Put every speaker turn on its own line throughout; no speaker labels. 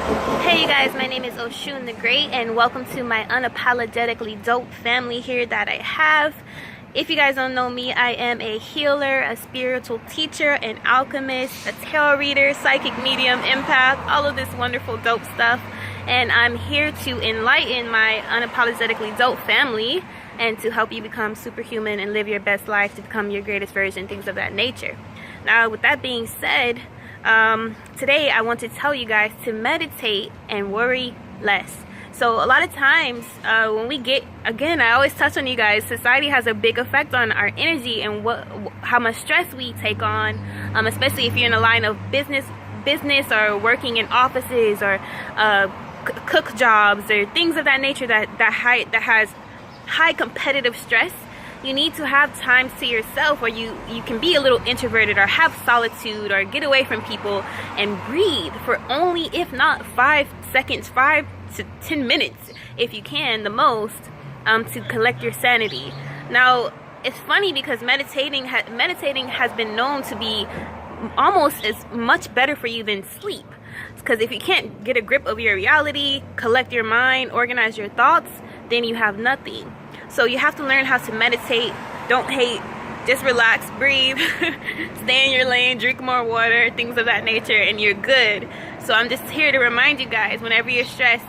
Hey you guys, my name is Oshun the Great and welcome to my unapologetically dope family here that I have. If you guys don't know me, I am a healer, a spiritual teacher, an alchemist, a tarot reader, psychic medium, empath, all of this wonderful dope stuff. And I'm here to enlighten my unapologetically dope family and to help you become superhuman and live your best life to become your greatest version, things of that nature. Now, with that being said, today I want to tell you guys to meditate and worry less. So a lot of times when we get, again, I always touch on you guys, society has a big effect on our energy and how much stress we take on, especially if you're in a line of business or working in offices or cook jobs or things of that nature that has high competitive stress. You need to have times to yourself where you can be a little introverted or have solitude or get away from people and breathe for only, if not 5 seconds, 5 to 10 minutes, if you can, the most, to collect your sanity. Now, it's funny because meditating has been known to be almost as much better for you than sleep. Because if you can't get a grip of your reality, collect your mind, organize your thoughts, then you have nothing. So you have to learn how to meditate. Don't hate, just relax, breathe, stay in your lane, drink more water, things of that nature, and you're good. So I'm just here to remind you guys, whenever you're stressed,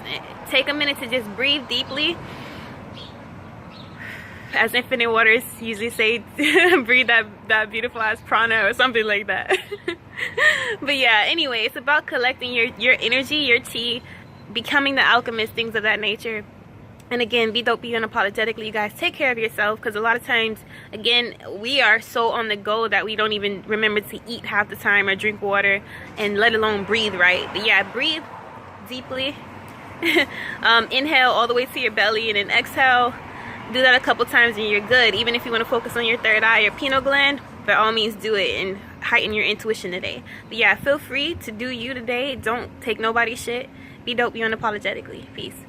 take a minute to just breathe deeply. As Infinite Waters usually say, breathe that beautiful ass prana or something like that. But yeah, anyway, it's about collecting your energy, your chi, becoming the alchemist, things of that nature. And again, be dope, be unapologetically. You guys take care of yourself, because a lot of times, again, we are so on the go that we don't even remember to eat half the time or drink water, and let alone breathe right. But yeah, breathe deeply. Inhale all the way to your belly and then exhale. Do that a couple times and you're good. Even if you want to focus on your third eye or pineal gland, by all means do it and heighten your intuition today. But yeah, feel free to do you today. Don't take nobody's shit. Be dope, be unapologetically. Peace.